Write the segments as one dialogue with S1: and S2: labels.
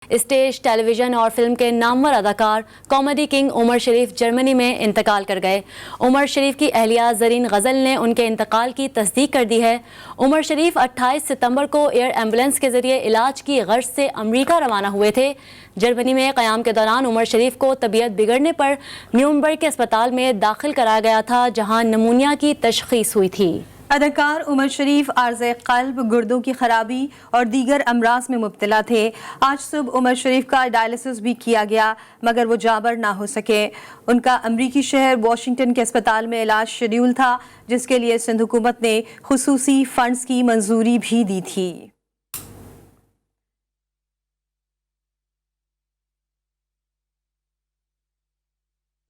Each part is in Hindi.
S1: स्टेज, टेलीविजन और फिल्म के नामवर अदाकार कॉमेडी किंग उमर शरीफ जर्मनी में इंतकाल कर गए। उमर शरीफ की अहलिया ज़रीन गज़ल ने उनके इंतकाल की तस्दीक कर दी है। उमर शरीफ 28 सितंबर को एयर एम्बुलेंस के जरिए इलाज की गर्ज से अमेरिका रवाना हुए थे। जर्मनी में क़याम के दौरान उमर शरीफ को तबीयत बिगड़ने पर न्यूरम्बर्ग के अस्पताल में दाखिल कराया गया था, जहाँ नमूनिया की तशख़ीस हुई थी।
S2: अदाकार उमर शरीफ आर्ज़े क़ल्ब, गुर्दों की खराबी और दीगर अमराज में मुब्तला थे। आज सुबह उमर शरीफ का डायलिसिस भी किया गया, मगर वो जाबर ना हो सके। उनका अमरीकी शहर वाशिंगटन के अस्पताल में इलाज शेड्यूल था, जिसके लिए सिंध हुकूमत ने खुसूसी फंड्स की मंजूरी भी दी थी।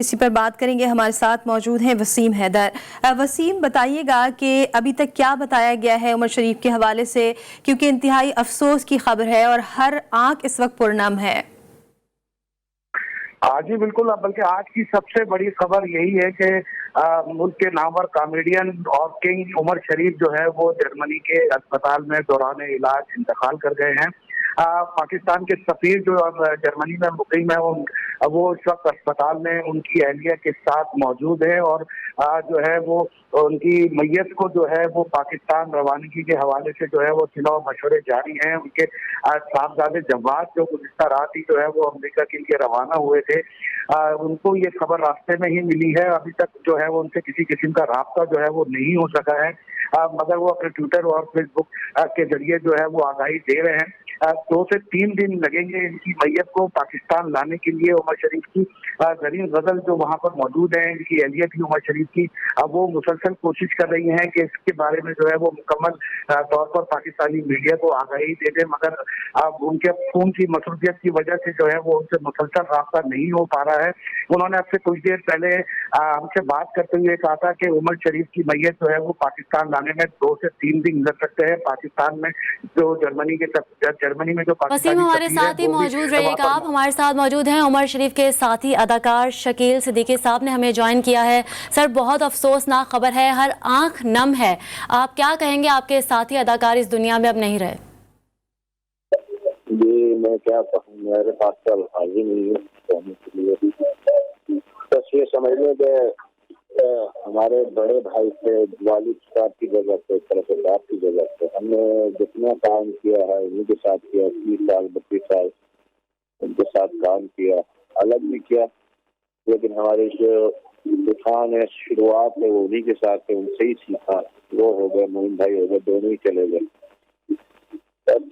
S2: इसी पर बात करेंगे, हमारे साथ मौजूद हैं वसीम हैदर। वसीम, बताइएगा कि अभी तक क्या बताया गया है उमर शरीफ के हवाले से, क्योंकि इंतहाई अफसोस की खबर है और हर आंख इस वक्त पुरनम है।
S3: जी बिल्कुल, बल्कि आज की सबसे बड़ी खबर यही है कि मुल्क के नामवर कॉमेडियन और किंग उमर शरीफ जो है वो जर्मनी के अस्पताल में दौरान इलाज इंतकाल कर गए हैं। पाकिस्तान के सफीर जो जर्मनी में मुकीम है वो इस वक्त अस्पताल में उनकी अहलिया के साथ मौजूद है और जो है वो उनकी मैयत को जो है वो पाकिस्तान रवानगी के हवाले से जो है वो सिला मशवरे जारी हैं। उनके साहबजादे जवाद जो गुज़िश्ता रात ही जो है वो अमेरिका के लिए रवाना हुए थे, उनको ये खबर रास्ते में ही मिली है। अभी तक जो है वो उनसे किसी किस्म का राब्ता जो है वो नहीं हो सका है, मगर वो अपने ट्विटर और फेसबुक के जरिए जो है वो आगाही दे रहे हैं। 2 से 3 दिन लगेंगे इनकी मैयत को पाकिस्तान लाने के लिए। उमर शरीफ की ज़रीन गज़ल जो वहाँ पर मौजूद है, इनकी अहलिया थी उमर शरीफ की, वो मुसलसल कोशिश कर रही हैं कि इसके बारे में जो है वो मुकम्मल तौर पर पाकिस्तानी मीडिया को आगाही दे दें, मगर उनके खून की मसरूफियत की वजह से जो है वो उनसे मुसलसल रास्ता नहीं हो पा रहा है। उन्होंने अब से कुछ देर पहले हमसे बात करते हुए कहा था कि उमर शरीफ की मैयत जो है वो पाकिस्तान लाने में 2 से 3 दिन लग सकते हैं। पाकिस्तान में जो जर्मनी में जो
S1: वसीम, हमारे साथ ही मौजूद रहिएगा। आप हमारे साथ मौजूद हैं उमर शरीफ के साथी अदाकार शकील सिद्दीकी साहब ने हमें ज्वाइन किया है। सर, बहुत अफसोसनाक खबर है, हर आंख नम है। आप क्या कहेंगे, आपके साथी अदाकार इस दुनिया में अब नहीं रहे?
S4: जी मैं क्या कहूँ, मेरे पास तो अल्फाज ही नहीं है कहने के लिए। बस ये समझ लें कि हमारे बड़े भाई थे, वालिद साहब की जगह पे, तरफ साहब की जगह पे हमने जितना काम किया है उन्हीं के साथ किया। 30 साल 32 साल उनके साथ काम किया, अलग भी किया, लेकिन हमारे जो तूफान है, शुरुआत है, वो उन्हीं के साथ है, उनसे ही सीखा। वो हो गए, मोइन भाई हो गए, दोनों ही चले गए। अब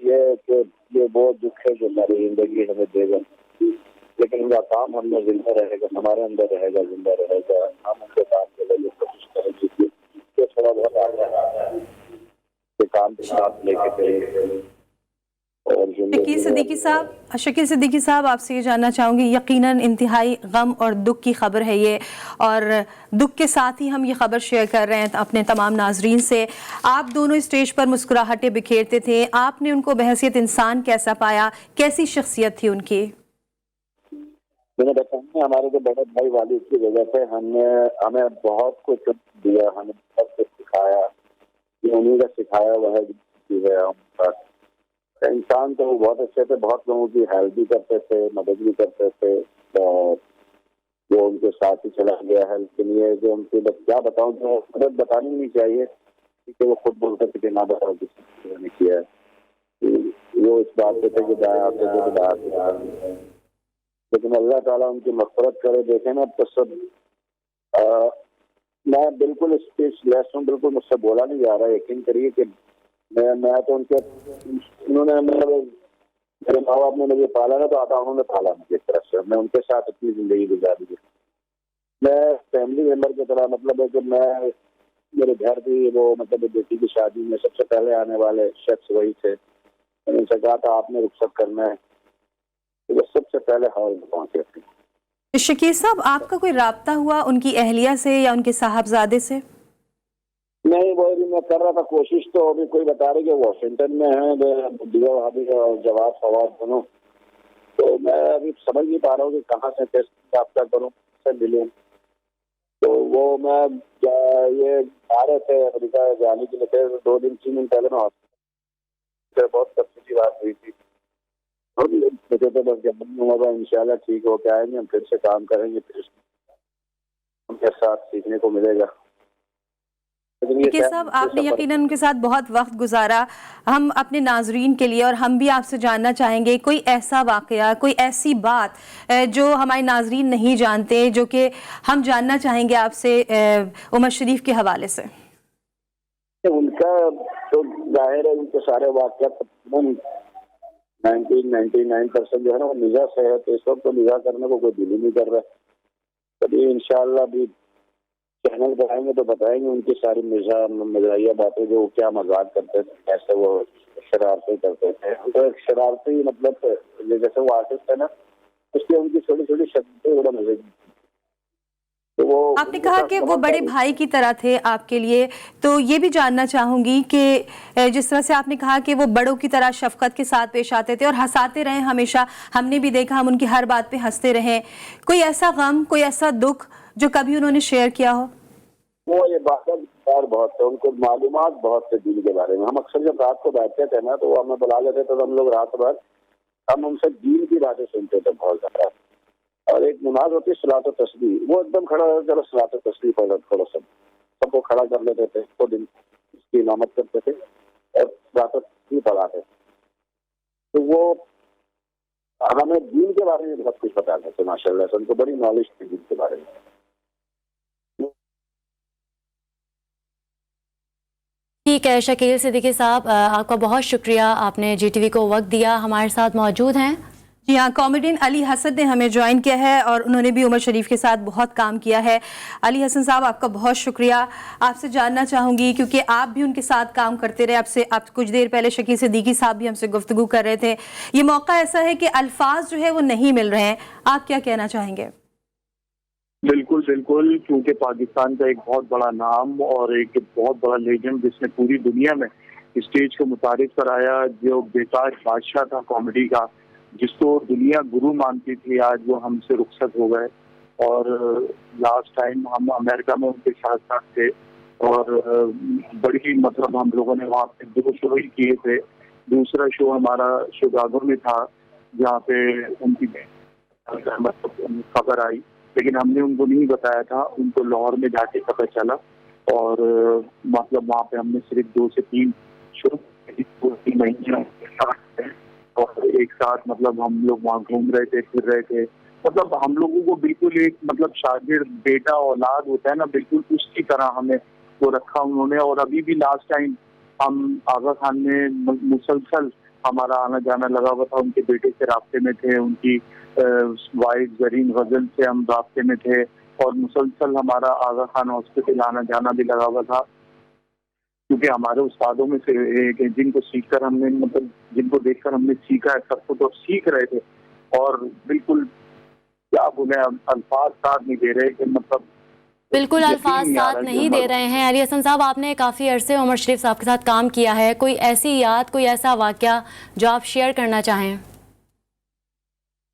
S4: ये बहुत दुख है जो सारी जिंदगी हमें देगा, लेकिन उनका काम हमने जिंदा रहेगा, हमारे अंदर रहेगा, जिंदा रहेगा। हम उनके काम के लिए कोशिश करेंगे कि थोड़ा बहुत आगे काम के साथ लेके चलेंगे।
S2: शकील सिद्दीकी साहब, आपसे ये जानना चाहूँगी, यकीनन इंतहाई गम और दुख की खबर है ये, और दुख के साथ ही हम ये खबर शेयर कर रहे हैं अपने तमाम नाजरीन से। आप दोनों स्टेज पर मुस्कुराहटें बिखेरते थे, आपने उनको बहैसियत इंसान कैसा पाया, कैसी शख्सियत थी उनकी?
S4: मैंने बताया, हमारे जो बड़े भाई वालिद की वजह से हमें बहुत कुछ दिया, हमें बहुत कुछ सिखाया, उन्हीं का सिखाया वह है। इंसान तो वो बहुत अच्छे थे, बहुत लोगों की हेल्प भी करते थे, मदद भी करते थे, और वो उनके साथ ही चला गया हेल्प के लिए। जो उनकी बस क्या बताऊं, तो मदद बतानी नहीं चाहिए, क्योंकि वो खुद बोलते थे कि ना बताओ किसी ने किया है। वो इस बात पे थे कि लेकिन अल्लाह ताला उनकी मग़फ़िरत करे। देखे ना, तो सब मैं बिल्कुल स्पीचलेस हूँ, बिल्कुल मुझसे बोला नहीं जा रहा। यकीन करिए कि मैं तो उन्होंने मेरे माँ बाप ने मुझे पाला ना, तो आता उन्होंने पाला मुझे एक तरह से। मैं उनके साथ अपनी जिंदगी गुजारी है। मैं फैमिली मेंबर की तरह, मतलब है कि मैं, मेरे घर भी वो, मतलब बेटी की शादी में सबसे पहले आने वाले शख्स वही थे। मैंने उनसे कहा था आपने रुखसत करना है, तो वो सबसे पहले हॉल में पहुंचे थे।
S2: शकील साहब, आपका कोई राब्ता हुआ उनकी अहलिया से या उनके साहबजादे से?
S4: नहीं, वो भी मैं कर रहा था कोशिश, तो अभी कोई बता रहे कि वाशिंगटन में है दिया भाभी और जवाब फवाद दोनों, तो मैं अभी समझ नहीं पा रहा हूँ कि कहाँ से कैसे रब्ता करूँ, कैसे मिलूँ। तो वो मैं ये आ रहे थे अमेरिका जाने के लिए, 2 दिन 3 दिन पहले मैं हॉस्पिटल, बहुत तफसीली बात हुई थी, और मुझे तो बस जब होगा इंशाल्लाह ठीक होके आएंगे, हम फिर से काम करेंगे, फिर उनके साथ सीखने को मिलेगा।
S2: देखिए साहब, आपने यकीनन उनके साथ बहुत वक्त गुजारा। हम अपने नाजरीन के लिए और हम भी आपसे जानना चाहेंगे कोई ऐसा वाकया, कोई ऐसी बात जो हमारे नाजरीन नहीं जानते, जो कि हम जानना चाहेंगे आपसे उमर शरीफ के हवाले से।
S4: उनका तो जाहिर है, उनके सारे वाक़यात 99% जो है ना वो निज़ा से है, तो इस वक्त तो निज़ा करने को कोई दिल ही नहीं कर रहा। कभी इंशाल्लाह भी चैनल पर आएंगे तो बताएंगे उनकी सारी मज़ाहिया बातें, जो क्या मजाक करते थे, कैसे वो शरारतें करते थे। तो एक शरारती मतलब जैसे वो आर्टिस्ट है ना, उसकी उनकी छोटी छोटी शक्लें बड़ा मजे की। तो वो
S2: आपने कहा कि वो बड़े भाई की तरह थे आपके लिए, तो ये भी जानना चाहूंगी कि जिस तरह से आपने कहा कि वो बड़ों की तरह शफकत के साथ पेश आते थे और हंसाते रहे हमेशा, हमने भी देखा, हम उनकी हर बात पे हंसते रहे। कोई ऐसा गम, कोई ऐसा दुख जो कभी उन्होंने शेयर किया हो?
S4: वो ये बात बहुत थे, उनको मालूमात बहुत थे दीन के बारे में। हम अक्सर जब रात को बैठते थे ना, तो वो हमें बुला लेते थे, तो हम लोग रात भर हम उनसे दीन की बातें सुनते थे बहुत ज्यादा। और एक नमाज होती है सलात व तस्बीह, वो एकदम खड़ा हो, चलो सलात व तस्बीह पढ़ थोड़ा सबको खड़ा कर लेते थे, तो दिन उसकी इमामत करते थे और सलात व तस्बीह पढ़ाते। तो वो हमें दीन के बारे में बहुत कुछ बताते थे माशाल्लाह से, उनको बड़ी नॉलेज थी दीन के बारे में।
S1: ठीक है शकील सिद्दीकी साहब, आपका बहुत शुक्रिया, आपने GTV को वक्त दिया, हमारे साथ मौजूद हैं।
S2: जी हाँ, कॉमेडियन अली हसन ने हमें ज्वाइन किया है और उन्होंने भी उमर शरीफ के साथ बहुत काम किया है। अली हसन साहब, आपका बहुत शुक्रिया। आपसे जानना चाहूँगी, क्योंकि आप भी उनके साथ काम करते रहे, आप कुछ देर पहले शकील सिद्दीकी साहब भी हमसे गुफ्तगू कर रहे थे। ये मौका ऐसा है कि अल्फाज जो है वो नहीं मिल रहे हैं, आप क्या कहना चाहेंगे?
S3: बिल्कुल बिल्कुल, क्योंकि पाकिस्तान का एक बहुत बड़ा नाम और एक बहुत बड़ा लेजेंड जिसने पूरी दुनिया में स्टेज को मुतारिफ कराया, जो बेताज बादशाह था कॉमेडी का, जिसको दुनिया गुरु मानती थी, आज वो हमसे रुखसत हो गए। और लास्ट टाइम हम अमेरिका में उनके साथ साथ थे और बड़ी मतलब हम लोगों ने वहाँ पे 2 शो ही किए थे। दूसरा शो हमारा शिकागो में था, जहाँ पे उनकी मतलब खबर आई, लेकिन हमने उनको नहीं बताया था, उनको लाहौर में जाके पता चला। और मतलब वहाँ पे हमने सिर्फ 2 से 3 शो 2-3 महीने और एक साथ मतलब हम लोग वहाँ घूम रहे थे, फिर रहे थे। मतलब हम लोगों को बिल्कुल एक मतलब शागिर्द बेटा औलाद होता है ना, बिल्कुल उसकी तरह हमें वो रखा उन्होंने। और अभी भी लास्ट टाइम हम आगा खान में मुसलसल हमारा आना जाना लगा हुआ था, उनके बेटे से रास्ते में थे, उनकी वाइफ जरीन गजल से हम रास्ते में थे और मुसलसल हमारा आगा खान हॉस्पिटल आना जाना भी लगा हुआ था, क्योंकि हमारे उस्तादों में से एक जिनको सीखकर हमने मतलब जिनको देखकर हमने सीखा है सब कुछ और सीख रहे थे। और बिल्कुल क्या बोले, अल्फाज साथ नहीं दे रहे कि मतलब
S1: बिल्कुल अल्फाज साथ नहीं दे रहे हैं। अली हसन साहब, आपने काफ़ी अरसे उमर शरीफ साहब के साथ काम किया है, कोई ऐसी याद, कोई ऐसा वाकया जो आप शेयर करना चाहें?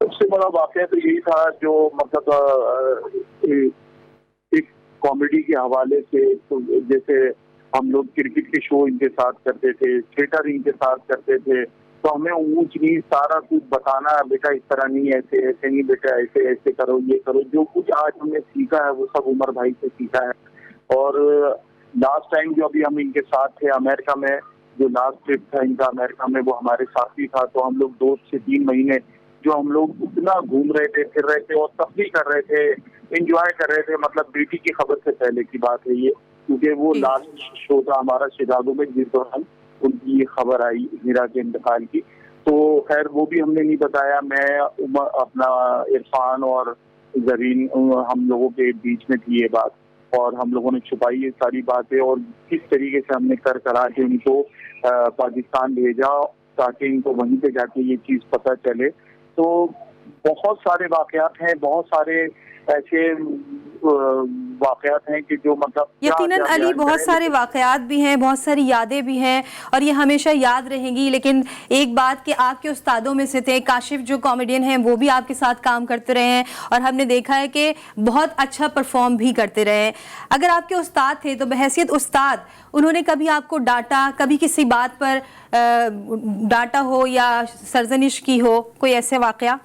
S3: सबसे बड़ा वाकया तो यही था जो मतलब एक कॉमेडी के हवाले से, तो जैसे हम लोग क्रिकेट के शो इनके साथ करते थे, थिएटर इनके साथ करते थे, तो हमें ऊंच नीच सारा कुछ बताना, बेटा इस तरह नहीं, ऐसे ऐसे नहीं, बेटा ऐसे ऐसे करो, ये करो। जो कुछ आज हमने सीखा है वो सब उमर भाई से सीखा है। और लास्ट टाइम जो अभी हम इनके साथ थे अमेरिका में, जो लास्ट ट्रिप था इनका अमेरिका में, वो हमारे साथ ही था। तो हम लोग 2 से 3 महीने जो हम लोग इतना घूम रहे थे, फिर रहे थे और तफरीह कर रहे थे, एंजॉय कर रहे थे। मतलब बेटी की खबर से पहले की बात है ये, क्योंकि वो लास्ट शो था हमारा शिकागो में, जिस दौरान उनकी ये खबर आई मीरा के इंतकाल की। तो खैर वो भी हमने नहीं बताया। मैं अपना इरफान और जरीन हम लोगों के बीच में थी ये बात, और हम लोगों ने छुपाई ये सारी बातें और किस तरीके से हमने कर करा के उनको पाकिस्तान भेजा, ताकि इनको वहीं पे जाके ये चीज़ पता चले। तो बहुत सारे वाकयात हैं, बहुत सारे ऐसे वाकयात हैं कि जो मतलब
S2: यकीनन अली बहुत सारे वाकयात भी हैं, बहुत सारी यादें भी हैं और ये हमेशा याद रहेंगी। लेकिन एक बात कि आपके उस्तादों में से थे काशिफ जो कॉमेडियन हैं, वो भी आपके साथ काम करते रहे हैं और हमने देखा है कि बहुत अच्छा परफॉर्म भी करते रहे। अगर आपके उस्ताद थे तो बहैसियत उस्ताद उन्होंने कभी आपको डांटा, कभी किसी बात पर डांटा हो या सरजनिश की हो, कोई ऐसे वाकया?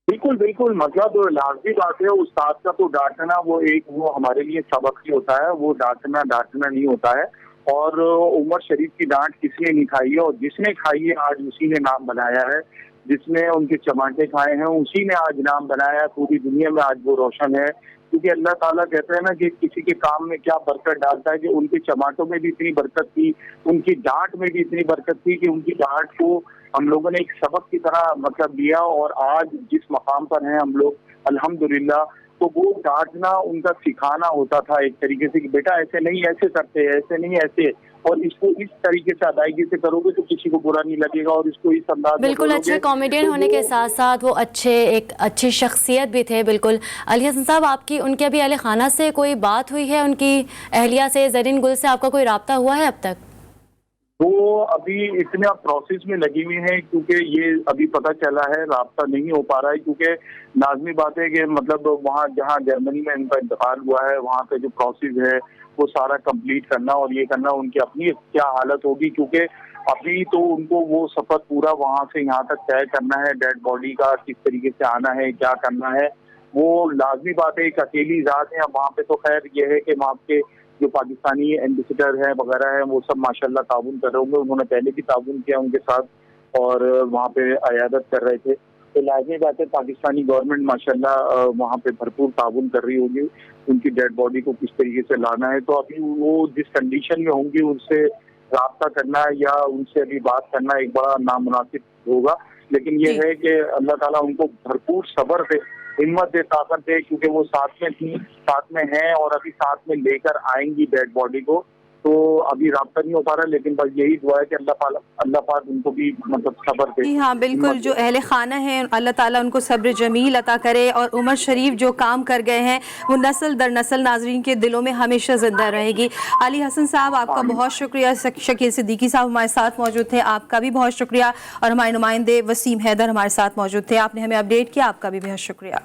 S3: बिल्कुल बिल्कुल, मतलब लाजमी बात है उस्ताद का तो डांटना वो हमारे लिए सबक ही होता है, वो डांटना नहीं होता है। और उमर शरीफ की डांट किसने नहीं खाई है, और जिसने खाई है आज उसी ने नाम बनाया है, जिसने उनके चमाटे खाए हैं उसी ने आज नाम बनाया है, पूरी दुनिया में आज वो रोशन है। क्योंकि अल्लाह ताला कहते हैं ना कि किसी के काम में क्या बरकत डालता है, कि उनके चमाटों में भी इतनी बरकत थी, उनकी डांट में भी इतनी बरकत थी कि उनकी डांट को हम लोगों ने एक सबक की तरह मतलब लिया, और आज जिस मकाम पर हैं हम लोग अल्हम्दुलिल्लाह, तो वो डांटना उनका सिखाना होता था एक तरीके से कि बेटा ऐसे नहीं, ऐसे करते, ऐसे नहीं, ऐसे, और इसको इस तरीके से अदायगी से करोगे तो किसी को बुरा नहीं लगेगा, और इसको इस अंदाज में
S1: बिल्कुल अच्छे कॉमेडियन होने के साथ साथ वो एक अच्छी शख्सियत भी थे। बिल्कुल अली हसन साहब, आपकी उनके अभी अहले खाना से कोई बात हुई है, उनकी अहलिया से, जरीन गुल से आपका कोई राब्ता हुआ है अब तक?
S3: वो अभी इतना प्रोसेस में लगी हुई है, क्योंकि ये अभी पता चला है राब्ता नहीं हो पा रहा है, क्योंकि लाजमी बात है कि मतलब वहाँ जहाँ जर्मनी में इनका इंतकाल हुआ है वहाँ पे जो प्रोसेस है वो सारा कंप्लीट करना और ये करना, उनकी अपनी क्या हालत होगी, क्योंकि अभी तो उनको वो सफर पूरा वहाँ से यहाँ तक तय करना है, डेड बॉडी का किस तरीके से आना है, क्या करना है, वो लाजमी बात है। एक अकेली जात है, अब वहाँ पे तो खैर ये है कि वहाँ के जो पाकिस्तानी एम्बेसडर हैं वगैरह हैं वो सब माशाल्लाह ताउन कर रहे होंगे, उन्होंने पहले भी ताउन किया उनके साथ और वहाँ पे अयादत कर रहे थे, तो लाजमी बात है पाकिस्तानी गवर्नमेंट माशाल्लाह वहाँ पे भरपूर ताउन कर रही होगी उनकी डेड बॉडी को किस तरीके से लाना है। तो अभी वो जिस कंडीशन में होंगी उनसे राब्ता करना या उनसे अभी बात करना एक बड़ा नामुनासिब होगा, लेकिन ये है कि अल्लाह ताला उनको भरपूर सब्र दे, हिम्मत दे, ताकत दे, क्योंकि वो साथ में थी, साथ में हैं और अभी साथ में लेकर आएंगी डेड बॉडी को, तो अभी राब्ता नहीं हो पा रहा, लेकिन बस यही दुआ है कि अल्लाह पाक उनको भी मतलब सब्र दे।
S2: जी हाँ बिल्कुल, जो अहले खाना है अल्लाह ताला उनको सब्र जमील अता करे, और उमर शरीफ जो काम कर गए हैं वो नस्ल दर नस्ल नाजरीन के दिलों में हमेशा जिंदा रहेगी। अली हसन साहब आपका बहुत शुक्रिया, शकील सिद्दीकी साहब हमारे साथ मौजूद थे, आपका भी बहुत शुक्रिया, और हमारे नुमाइंदे वसीम हैदर हमारे साथ मौजूद थे, आपने हमें अपडेट किया, आपका भी बेहद शुक्रिया।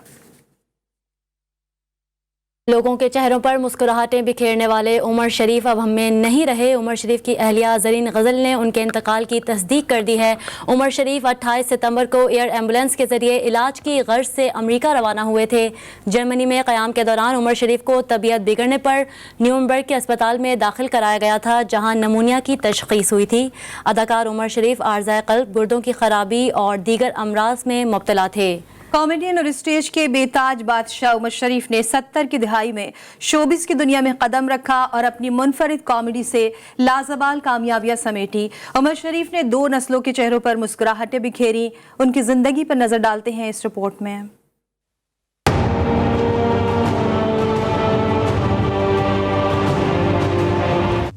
S1: लोगों के चेहरों पर मुस्कुराहटें बिखेरने वाले उमर शरीफ अब हम में नहीं रहे। उमर शरीफ की अहलिया जरीन गज़ल ने उनके इंतकाल की तस्दीक कर दी है। उमर शरीफ 28 सितंबर को एयर एम्बुलेंस के ज़रिए इलाज की गर्ज से अमेरिका रवाना हुए थे। जर्मनी में क़याम के दौरान उमर शरीफ को तबीयत बिगड़ने पर न्यूरम्बर्ग के अस्पताल में दाखिल कराया गया था, जहाँ नमूनिया की तशख़ीस हुई थी। अदाकार उमर शरीफ आर्ज़ाए क़ल्ब, गुर्दों की खराबी और दीगर अमराज में मुब्तला थे।
S2: कॉमेडियन और स्टेज के बेताज बादशाह उमर शरीफ ने 70 की दिहाई में शोबिस की दुनिया में कदम रखा और अपनी मुनफरिद कॉमेडी से लाजवाल कामयाबियां समेटी। उमर शरीफ ने 2 नस्लों के चेहरों पर मुस्कुराहटें बिखेरी। उनकी जिंदगी पर नजर डालते हैं इस रिपोर्ट में।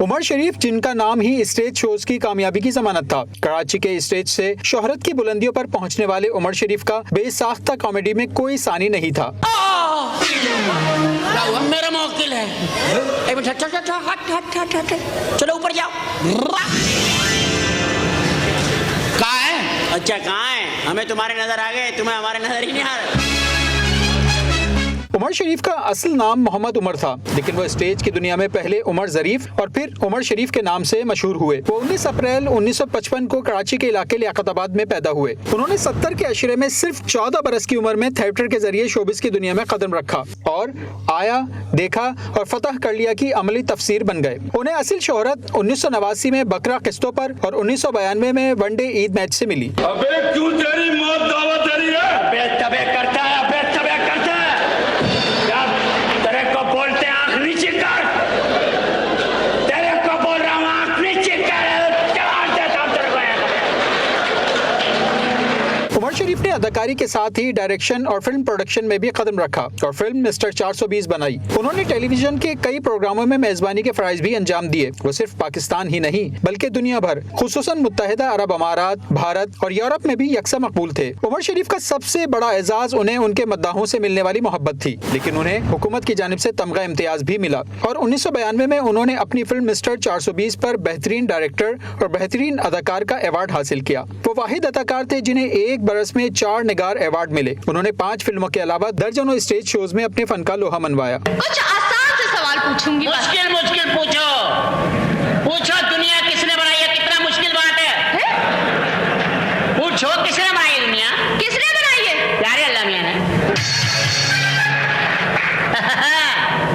S5: उमर शरीफ, जिनका नाम ही स्टेज शोज की कामयाबी की जमानत था, कराची के स्टेज से शोहरत की बुलंदियों पर पहुंचने वाले उमर शरीफ का बेसाख्ता कॉमेडी में कोई सानी नहीं था।
S6: मेरा मौकिल है, चलो ऊपर जाओ। कहाँ है? अच्छा कहाँ है? हमें तुम्हारे नजर आ गए, तुम्हें हमारे नजर ही नहीं आ रहे।
S5: उमर शरीफ का असल नाम मोहम्मद उमर था, लेकिन वो स्टेज की दुनिया में पहले उमर ज़रीफ और फिर उमर शरीफ के नाम से मशहूर हुए। वो 19 अप्रैल 1955 को कराची के इलाके लियाकताबाद में पैदा हुए। उन्होंने 70 के अशरे में सिर्फ 14 बरस की उम्र में थिएटर के जरिए शोबिस की दुनिया में कदम रखा और आया, देखा और फतह कर लिया की अमली तफसीर बन गए। उन्हें असल शोहरत 1989 में बकरा किस्तों पर और 1992 में वनडे ईद मैच से मिली।
S7: अबे क्यों तेरी मौत दावत दे रही है?
S6: अबे तबे करता है, अबे तबे करता है। तेरे को बोलते हैं आँख नीचे कर, तेरे को बोल रहा हूँ आँख नीचे कर, चढ़ा देता हूँ तेरे को।
S5: उमर शरीफ ने अदाकारी के साथ ही डायरेक्शन और फिल्म प्रोडक्शन में भी कदम रखा और फिल्म मिस्टर 420 बनाई। उन्होंने टेलीविजन के कई प्रोग्रामों में मेजबानी के फराइज भी अंजाम दिए। वो सिर्फ पाकिस्तान ही नहीं बल्कि दुनिया भर, खुसूसन मुत्तहिदा अरब अमारात, भारत और यूरोप में भी यकसा मकबूल थे। उमर शरीफ का सबसे बड़ा एजाज उन्हें उनके मद्दाहों से मिलने वाली मोहब्बत थी, लेकिन उन्हें हुकूमत की जानिब से तमगा इम्तियाज भी मिला और 1992 में उन्होंने अपनी फिल्म मिस्टर 420 पर बेहतरीन डायरेक्टर और बेहतरीन अदाकार का अवार्ड हासिल किया। वो वाहिद अदाकार थे जिन्हें एक बरस में 4 निगार अवार्ड मिले। उन्होंने 5 फिल्मों के अलावा दर्जनों स्टेज शोज में अपने फन का लोहा मनवाया।
S8: कुछ आसान से सवाल पूछूंगी।
S6: मुश्किल पूछो दुनिया किसने बनाई है? कितना मुश्किल बात है? पूछो किसने बनाई है दुनिया?
S8: किसने बनाई है?
S6: प्यारे अल्लाह मियां ने।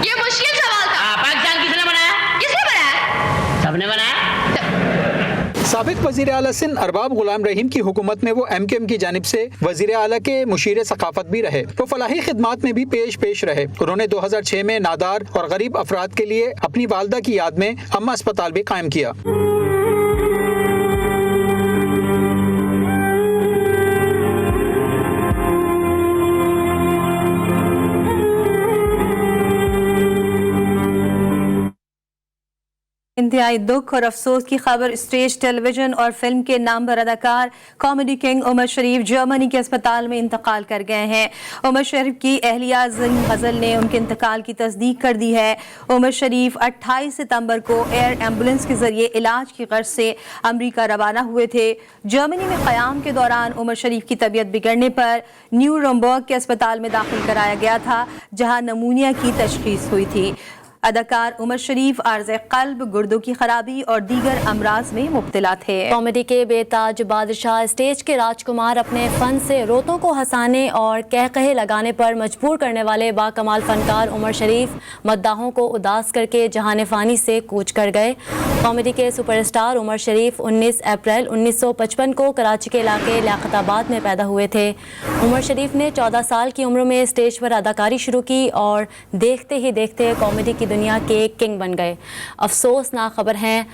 S8: ये मुश्किल सवाल था।
S6: पाकिस्तान किसने बनाया?
S8: किसने बनाया?
S6: सबने बनाया।
S5: साबिक वज़ीर आला सिंध अरबाब गुलाम रहीम की हुकूमत में वो MKM की जानिब से वज़ीर आला के मुशीर सकाफत भी रहे। वो फलाही खिदमात में भी पेश रहे। उन्होंने 2006 में नादार और गरीब अफराद के लिए अपनी वालदा की याद में अम्मा अस्पताल भी कायम किया।
S2: इंतहाई दुख और अफसोस की खबर स्टेज, टेलीविजन और फिल्म के नामवर अदाकार कॉमेडी किंग उमर शरीफ जर्मनी के अस्पताल में इंतकाल कर गए हैं। उमर शरीफ की अहलिया ज़रीन गज़ल ने उनके इंतकाल की तस्दीक कर दी है। उमर शरीफ 28 सितंबर को एयर एम्बुलेंस के जरिए इलाज की गर्ज से अमरीका रवाना हुए थे। जर्मनी में क़याम के दौरान उमर शरीफ की तबीयत बिगड़ने पर न्यूरम्बर्ग के अस्पताल में दाखिल कराया गया था, जहाँ नमूनिया की तशख़ीस हुई थी। अदाकार उमर शरीफ आर्ज़े क़ल्ब, गुर्दों की खराबी और दीगर अमराज में मुब्तला थे।
S1: कॉमेडी के बेताज बादशाह, स्टेज के राजकुमार, अपने फन से रोतों को हंसाने और कहकहे लगाने पर मजबूर करने वाले बाकमाल फनकार उमर शरीफ मद्दाहों को उदास करके जहान फ़ानी से कूच कर गए। कॉमेडी के सुपरस्टार उमर शरीफ 19 अप्रैल 1955 को कराची के इलाके लियाकताबाद में पैदा हुए थे। उमर शरीफ ने 14 साल की उम्र में स्टेज पर अदाकारी शुरू की और देखते ही देखते कॉमेडी की दुनिया के किंग बन गए। अफसोसनाक खबर है,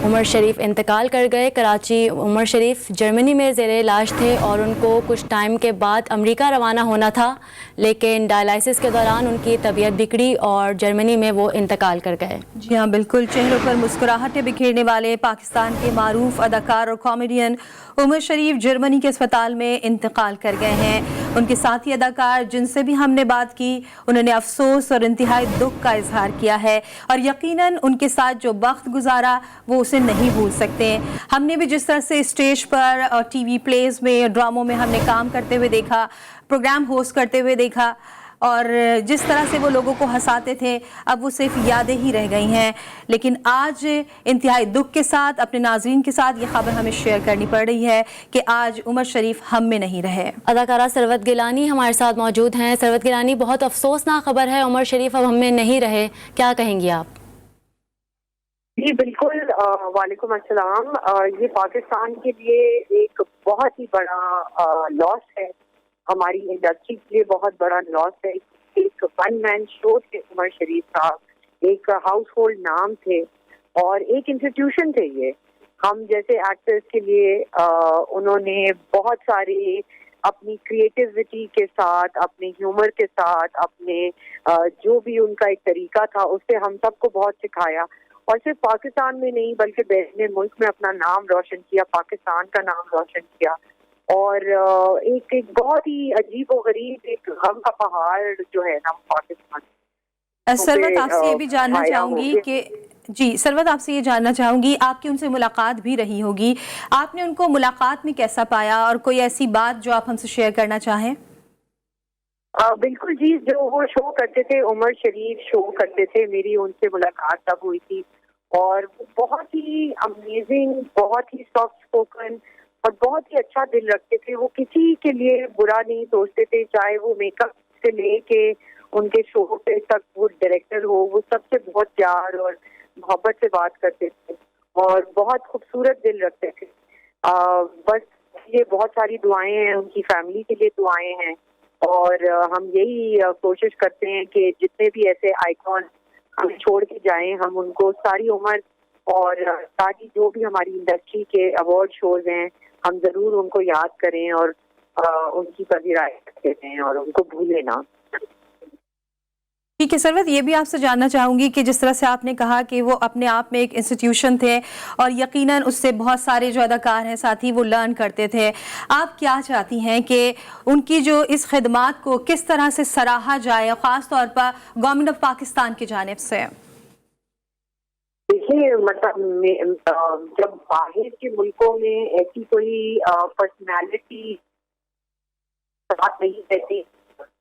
S1: उमर शरीफ इंतकाल कर गए। कराची उमर शरीफ जर्मनी में ज़ेरे इलाज थे और उनको कुछ टाइम के बाद अमेरिका रवाना होना था, लेकिन डायलिसिस के दौरान उनकी तबीयत बिगड़ी और जर्मनी में वो इंतकाल कर गए।
S2: जी हाँ, बिल्कुल। चेहरों पर मुस्कुराहटें बिखेरने वाले पाकिस्तान के मारूफ अदाकार और कॉमेडियन उमर शरीफ जर्मनी के अस्पताल में इंतकाल कर गए हैं। उनके साथी अदाकार जिनसे भी हमने बात की, उन्होंने अफसोस और इंतहाई दुख का इजहार किया है और यकीनन उनके साथ जो वक्त गुजारा वो उसे नहीं भूल सकते। हमने भी जिस तरह से स्टेज पर और टीवी प्लेज में, ड्रामों में हमने काम करते हुए देखा, प्रोग्राम होस्ट करते हुए देखा और जिस तरह से वो लोगों को हंसाते थे, अब वो सिर्फ यादें ही रह गई हैं। लेकिन आज इंतहाई दुख के साथ अपने नाज़रीन के साथ ये खबर हमें शेयर करनी पड़ रही है कि आज उमर शरीफ हम में नहीं रहे।
S1: अदाकारा सरवत गिलानी हमारे साथ मौजूद हैं। सरवत गिलानी, बहुत अफसोसनाक खबर है, उमर शरीफ अब हम में नहीं रहे, क्या कहेंगी आप?
S9: जी बिल्कुल, वालेकुम अस्सलाम। ये पाकिस्तान के लिए एक बहुत ही बड़ा लॉस है, हमारी इंडस्ट्री के लिए बहुत बड़ा लॉस है। एक वन मैन शो थे उमर शरीफ साहब, एक हाउस होल्ड नाम थे और एक इंस्टीट्यूशन थे ये। हम जैसे एक्टर्स के लिए उन्होंने बहुत सारे अपनी क्रिएटिविटी के साथ, अपने ह्यूमर के साथ, अपने जो भी उनका एक तरीका था उससे हम सबको बहुत सिखाया और सिर्फ पाकिस्तान में नहीं बल्कि बैरून मुल्क में अपना नाम रोशन किया, पाकिस्तान का नाम रोशन किया। और एक बहुत ही अजीब और गरीब एक गम का पहाड़ जो है ना पाकिस्तान।
S2: सरवत, आपसे ये भी जानना चाहूंगी कि जी सरवत, आपसे ये जानना चाहूंगी, आपकी उनसे मुलाकात भी रही होगी, आपने उनको मुलाकात में कैसा पाया और कोई ऐसी बात जो आप हमसे शेयर करना चाहें?
S9: बिल्कुल जी, जो वो शो करते थे, उमर शरीफ शो करते थे, मेरी उनसे मुलाकात तब हुई थी और बहुत ही अमेजिंग, बहुत ही सॉफ्ट स्पोकन और बहुत ही अच्छा दिल रखते थे। वो किसी के लिए बुरा नहीं सोचते थे, चाहे वो मेकअप से लेके उनके शो पे तक वो डायरेक्टर हो, वो सबसे बहुत प्यार और मोहब्बत से बात करते थे और बहुत खूबसूरत दिल रखते थे। बस ये बहुत सारी दुआएं हैं, उनकी फैमिली के लिए दुआएं हैं और हम यही कोशिश करते हैं कि जितने भी ऐसे आइकॉन हम छोड़ के जाएं, हम उनको सारी उम्र और सारी जो भी हमारी इंडस्ट्री के अवार्ड शोज हैं हम जरूर उनको याद करें और उनकी पजीराई करें और उनको भूलें ना।
S2: ठीक है सरवत, ये भी आपसे जानना चाहूँगी कि जिस तरह से आपने कहा कि वो अपने आप में एक इंस्टीट्यूशन थे और यकीनन उससे बहुत सारे जो अदाकार हैं साथी वो लर्न करते थे, आप क्या चाहती हैं कि उनकी जो इस खिदमात को किस तरह से सराहा जाए, ख़ास तौर पर गवर्नमेंट ऑफ पाकिस्तान की जानिब से?
S9: देखिए, मतलब जब बाहर के मुल्कों में ऐसी कोई पर्सनैलिटी बात नहीं रहती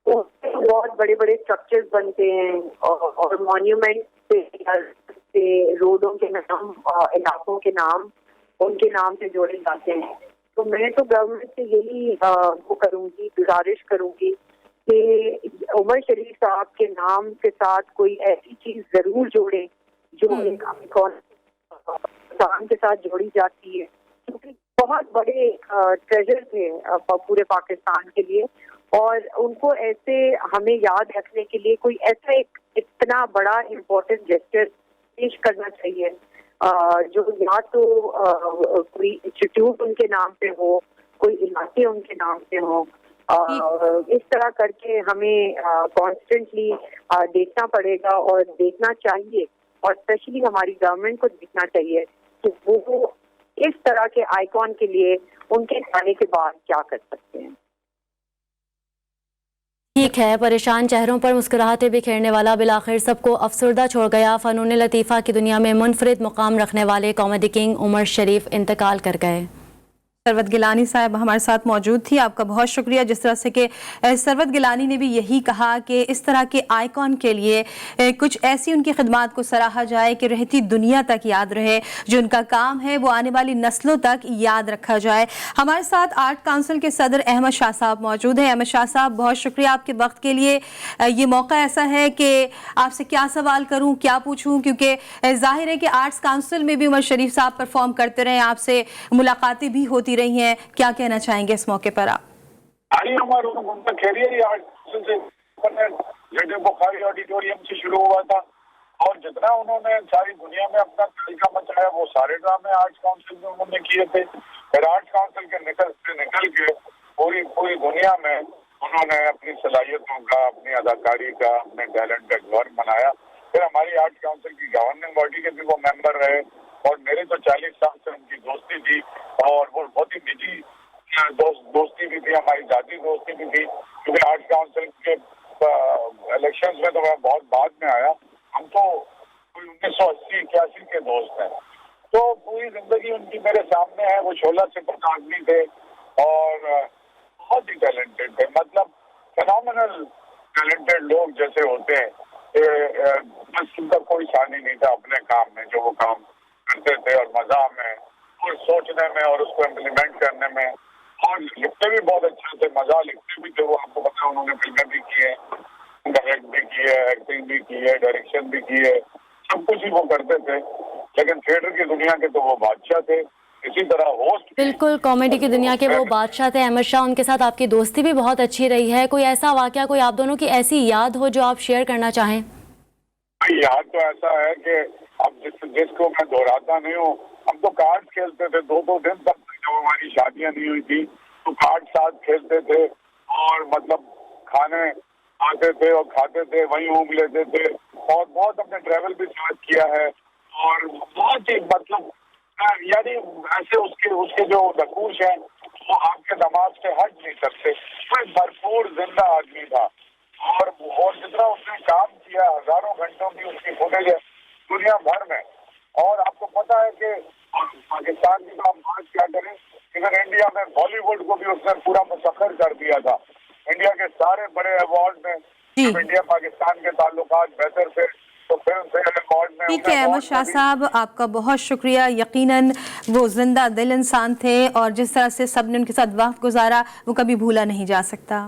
S9: तो बहुत बड़े बड़े स्ट्रक्चर्स बनते हैं और मॉन्यूमेंट से रोडों के नाम, इलाकों के नाम उनके नाम से जोड़े जाते हैं। तो मैं तो गवर्नमेंट से यही वो करूँगी, गुजारिश करूँगी कि उमर शरीफ साहब के नाम के साथ कोई ऐसी चीज जरूर जोड़े जो एक पाकिस्तान के साथ जोड़ी जाती है, क्योंकि बहुत बड़े ट्रेजर थे पूरे पाकिस्तान के लिए और उनको ऐसे हमें याद रखने के लिए कोई ऐसा एक इतना बड़ा इम्पोर्टेंट जेस्चर पेश करना चाहिए जो या तो कोई इंस्टीट्यूट उनके नाम पे हो, कोई इलाके उनके नाम पे हो। इस तरह करके हमें कॉन्स्टेंटली देखना पड़ेगा और देखना चाहिए और स्पेशली हमारी गवर्नमेंट को देखना चाहिए कि वो इस तरह के आइकॉन के लिए उनके जाने के बाद क्या कर सकते हैं।
S1: ठीक है, परेशान चेहरों पर मुस्कुराहटें बिखेरने वाला बिलाखिर सबको अफसरदा छोड़ गया फ़नून लतीफ़ा की दुनिया में मुनफरिद मुकाम रखने वाले कॉमेडी किंग उमर शरीफ इंतकाल कर गए।
S2: सरवत गिलानी साहब हमारे साथ मौजूद थी, आपका बहुत शुक्रिया। जिस तरह से कि सरवत गिलानी ने भी यही कहा कि इस तरह के आइकॉन के लिए कुछ ऐसी उनकी खिदमात को सराहा जाए कि रहती दुनिया तक याद रहे, जो उनका काम है वो आने वाली नस्लों तक याद रखा जाए। हमारे साथ आर्ट काउंसिल के सदर अहमद शाह साहब मौजूद हैं। अहमद शाह साहब, बहुत शुक्रिया आपके वक्त के लिए। ये मौका ऐसा है कि आपसे क्या सवाल करूँ, क्या पूछूँ, क्योंकि जाहिर है कि आर्ट्स काउंसिल में भी उमर शरीफ साहब परफॉर्म करते रहे, आपसे मुलाकातें भी होती रही हैं, क्या कहना चाहेंगे इस मौके पर आप?
S10: बुखारी ऑडिटोरियम से शुरू हुआ था और जितना उन्होंने सारी दुनिया में अपना तरीका मचाया वो सारे ड्रामे आर्ट्स काउंसिल में उन्होंने किए थे। फिर आर्ट्स काउंसिल के निकल के पूरी दुनिया में उन्होंने अपनी सलाहियतों का, अपनी अदाकारी का, अपने टैलेंट का गौर बनाया। फिर हमारी आर्ट्स काउंसिल की गवर्निंग बॉडी के भी वो मेंबर रहे और मेरे तो 40 साल से उनकी दोस्ती थी और वो बहुत ही निजी दोस्ती भी थी, हमारी जाती दोस्ती भी थी, क्योंकि आर्ट्स काउंसिल के इलेक्शंस में तो मैं बहुत बाद में आया। हम तो 1980-81 के दोस्त हैं, तो पूरी जिंदगी उनकी मेरे सामने है। वो 16 सिपत आदमी थे और बहुत ही टैलेंटेड थे, मतलब फेनोमेनल टैलेंटेड लोग जैसे होते हैं। बस उनका कोई शानी नहीं था अपने काम में, जो वो काम करते थे और मजा में और सोचने में और उसको इम्प्लीमेंट करने में, और लिखते भी बहुत अच्छे थे, मजा लिखते भी थे वो। आपको पता है उन्होंने फिल्में भी की है, डायरेक्ट भी की है, एक्टिंग भी की है, डायरेक्शन भी की है, सब कुछ ही वो करते थे। लेकिन थिएटर की दुनिया के तो वो बादशाह थे। इसी तरह होस्ट,
S1: बिल्कुल कॉमेडी की दुनिया के वो बादशाह थे अहमद शाह। उनके साथ आपकी दोस्ती भी बहुत अच्छी रही है। कोई ऐसा वाकया, कोई आप दोनों की ऐसी याद हो जो आप शेयर करना चाहें?
S10: याद तो ऐसा है कि अब जिसको मैं दोहराता नहीं हूँ, हम तो कार्ड खेलते थे 2-2 दिन तक, जब हमारी शादियां नहीं हुई थी तो कार्ड साथ खेलते थे और मतलब खाने आते थे और खाते थे, वहीं ऊँग लेते थे और बहुत हमने ट्रैवल भी साथ किया है और बहुत ही मतलब यानी ऐसे उसके जो नकूश हैं वो आपके दिमाग से हट नहीं सकते। कोई भरपूर जिंदा आदमी था और जितना उसने काम किया, हजारों घंटों की उसकी फुटेज है दुनिया भर में। और आपको पता है कि पाकिस्तान की तो हम बात क्या करें, इधर इंडिया में बॉलीवुड को भी उसने पूरा मुसख्खर कर दिया था। इंडिया के सारे बड़े अवार्ड में जब इंडिया पाकिस्तान के ताल्लुकात बेहतर थे तो फिल्म फेयर अवार्ड में।
S2: ठीक है अहमद शाह साहब, आपका बहुत शुक्रिया। यकीनन वो जिंदा दिल इंसान थे और जिस तरह से सबने उनके साथ वक्त गुजारा वो कभी भूला नहीं जा सकता।